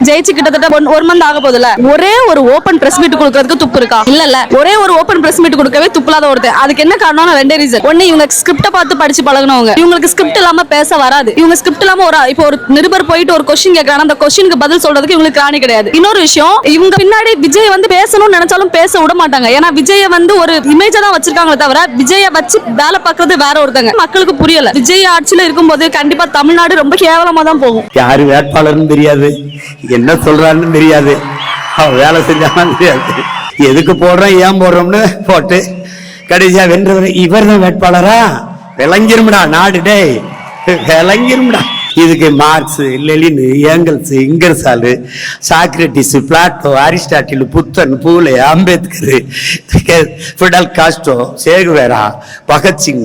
ஜெயிச்சு கிட்டத்தட்ட 1 மந்த் ஆக போதுல, ஒரே ஒரு ஓபன் பிரஸ் மீட் கொடுக்கிறதுக்கு துப்பு இருக்கா? இல்ல ஒரே ஒரு ஓபன் பிரஸ் மீட் கொடுக்கவே துப்புலாத ஒருத்தர். அதுக்கு என்ன காரணம்னா 2 ரீசன். ஒன்னு, இவங்க ஸ்கிரிப்ட பார்த்து படிச்சு பழகுனவங்க. இவங்களுக்கு ஸ்கிரிப்ட் இல்லாம பேச வராது. இவங்க ஸ்கிரிப்ட் இல்லாம இப்போ ஒரு நிருபர் போயிட்டு ஒரு கொஸ்டின் கேக்குறாங்க, அந்த கொஸ்டினுக்கு பதில் சொல்றதுக்கு இவங்களுக்கு திராணி கிடையாது. இன்னொரு விஷயம், இவங்க பின்னாடி விஜய் பேசணும்னு நினைச்சாலும் பேச விட மாட்டாங்க. ஏன்னா விஜய ஒரு இமேஜா தான் வச்சிருக்காங்களே தவிர விஜய வச்சு வேலை பார்க்கறது வேற ஒருத்தங்க. மக்களுக்கு புரியல. விஜய் ஆட்சியில இருக்கும்போது கண்டிப்பா தமிழ்நாடு ரொம்ப கேவலமா தான் போகும். யாரு வேட்பாளர்னு தெரியாது, என்ன சொல்றான்னு தெரியாது, வேலை செஞ்சாலும் தெரியாது. எதுக்கு போடுறோம் ஏன் போடுறோம்னு போட்டு கடைசியா வென்றவர் இவர் தான் வேட்பாளரா? விளங்கிரும்டா நாடு, டே விளங்கிரும்டா. இதுக்கு Marx, Lenin, Engels, Ingersoll, Socrates, Plato, Aristotle, Buddhan, Phule, Ambedkar, Fidel Castro, Che Guevara, Bhagat Singh,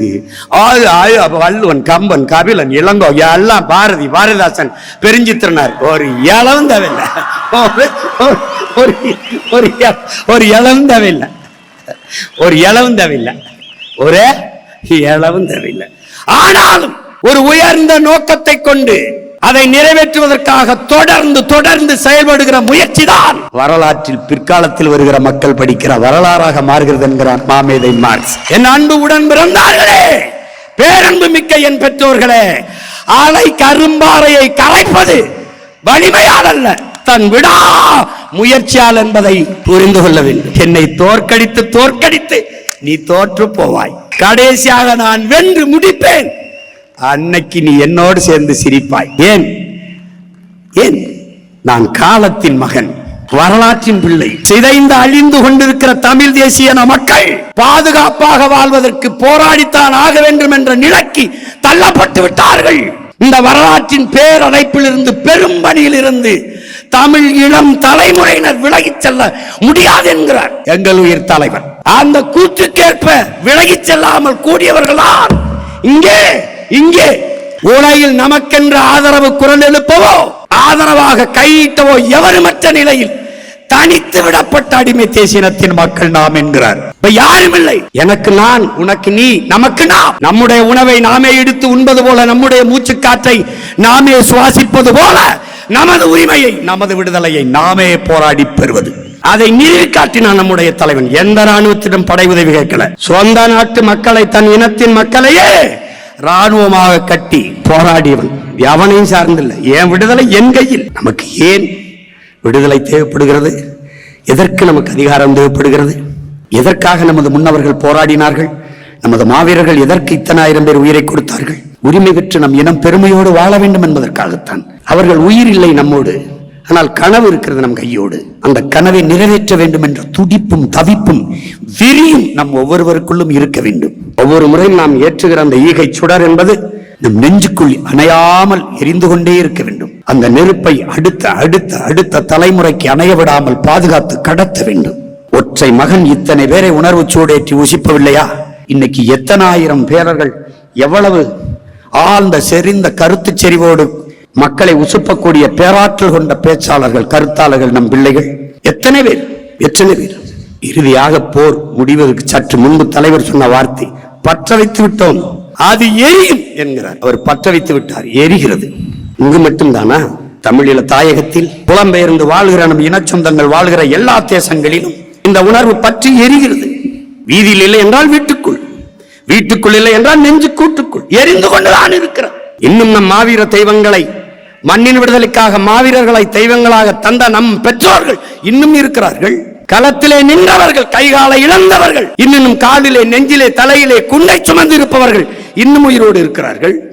Valluvan, Kamban, Kapilan, Ilango எல்லாம், பாரதி, பாரதிதாசன், பெருஞ்சித்திரனார், ஒரு இளவும் தேவையில்லை, ஒரு இளவும் தேவையில்லை, ஒரு இளவும் தேவையில்லை, ஒரே இளவும் தேவையில்லை. ஆனாலும் ஒரு உயர்ந்த நோக்கத்தை கொண்டு அதை நிறைவேற்றுவதற்காக தொடர்ந்து செயல்படுகிற முயற்சி தான் வரலாற்றில் பிற்காலத்தில் வருகிற மக்கள் படிக்கிற வரலாறாக மாறுகிறது என்கிறார் மாமேதை மார்க்ஸ். என் அன்பு உடன் பிறந்தார்களே, பேரன்பு மிக்க என் பெற்றோர்களே, ஆலை கரும்பாறையை கரைப்பது வலிமையால் அல்ல, தன் விடா முயற்சியால் என்பதை புரிந்து கொள்ள வேண்டும். என்னை தோற்கடித்து நீ தோற்று போவாய். கடைசியாக நான் வென்று முடிப்பேன். அன்னைக்கு நீ என்னோடு சேர்ந்து சிரிப்பாய். ஏன் நான் காலத்தின் மகன், வரலாற்றின் பிள்ளை. சிதைந்து அழிந்து கொண்டிருக்கிற தமிழ் தேசிய மக்கள் பாதுகாப்பாக வாழ்வதற்கு போராடித்தான் ஆக வேண்டும் என்ற நிலைக்கு தள்ளப்பட்டு விட்டார்கள். இந்த வரலாற்றின் பேரடைப்பில் இருந்து, பெரும்பணியில் இருந்து தமிழ் இளம் தலைமுறையினர் விலகிச் செல்ல முடியாது என்கிறார் எங்கள் உயிர் தலைவர். அந்த கூற்றுக்கேற்ப விலகிச் செல்லாமல் கூடியவர்களால் இங்கே உலகில் நமக்கென்ற ஆதரவு குரல் எழுப்பவோ ஆதரவாக கையிட்டவோ எவருமற்ற நிலையில் தனித்து விடப்பட்ட அடிமை தேசியத்தின் மக்கள் நாம் என்கிறார். யாரும் இல்லை. எனக்கு நான், உனக்கு நீ, நமக்கு நாம். நம்முடைய உணவை நாமே எடுத்து உண்பது போல, நம்முடைய மூச்சு காற்றை நாமே சுவாசிப்பது போல, நமது உரிமையை, நமது விடுதலையை நாமே போராடி பெறுவது. அதை நிறுவி காட்டினான் நம்முடைய தலைவன். எந்த ராணுவத்திடம் படை உதவி கேட்கல. சொந்த நாட்டு மக்களை, தன் இனத்தின் மக்களையே ராணுவமாக கட்டி போராடியவன். எவனையும் சார்ந்தில்லை. என் விடுதலை என் கையில். நமக்கு ஏன் விடுதலை தேவைப்படுகிறது? எதற்கு நமக்கு அதிகாரம் தேவைப்படுகிறது? எதற்காக நமது முன்னவர்கள் போராடினார்கள்? நமது மாவீரர்கள் எதற்கு இத்தனை ஆயிரம் பேர் உயிரை கொடுத்தார்கள்? உரிமை பெற்று நம் இனம் பெருமையோடு வாழ வேண்டும் என்பதற்காகத்தான். அவர்கள் உயிர் இல்லை நம்மோடு, ஆனால் கனவு இருக்கிறது நம் கையோடு. அந்த கனவை நிறைவேற்ற வேண்டும் என்ற துடிப்பும் தவிப்பும் விரியும் நம் ஒவ்வொருவருக்குள்ளும் இருக்க வேண்டும். ஒவ்வொரு முறையும் நாம் ஏற்றுகிற அந்த ஈகை சுடர் என்பது நம் நெஞ்சுக்குள் அணையாமல் எரிந்து கொண்டே இருக்க வேண்டும். அந்த நெருப்பை அடுத்த தலைமுறைக்கு அணைய விடாமல் பாதுகாத்து கடத்த வேண்டும். ஒற்றை மகன் இத்தனை பேரை உணர்வு சூடேற்றி உசிப்பவில்லையா? இன்னைக்கு எத்தனை ஆயிரம் பேரர்கள், எவ்வளவு ஆழ்ந்த செறிந்த கருத்து செறிவோடு மக்களை உசுப்பக்கூடிய பேராற்றல் கொண்ட பேச்சாளர்கள், கருத்தாளர்கள், நம் பிள்ளைகள் எத்தனை பேர். இறுதியாக போர் முடிவதற்கு சற்று முன்பு தலைவர் சொன்ன வார்த்தை, பற்ற வைத்து விட்டோம், அது எரியும் என்கிறார். அவர் பற்ற வைத்து விட்டார், எரிகிறது. இங்கு மட்டும்தானா? தமிழீழ தாயகத்தில் புலம்பெயர்ந்து வாழ்கிற நம் இனச்சொந்தங்கள் வாழ்கிற எல்லா தேசங்களிலும் இந்த உணர்வு பற்றி எரிகிறது. வீதியில் இல்லை என்றால் வீட்டுக்குள் இல்லை என்றால் நெஞ்சு கூட்டுக்குள் எரிந்து கொண்டுதான் இருக்கிறார். இன்னும் நம் மாவீர தெய்வங்களை, மண்ணின் விடுதலைக்காக மாவீரர்களை தெய்வங்களாக தந்த நம் பெற்றோர்கள் இன்னும் இருக்கிறார்கள். களத்திலே நின்றவர்கள், கைகாலை இழந்தவர்கள், இன்னும் காலிலே, நெஞ்சிலே, தலையிலே குண்டை சுமந்து இருப்பவர்கள் இன்னும் உயிரோடு இருக்கிறார்கள்.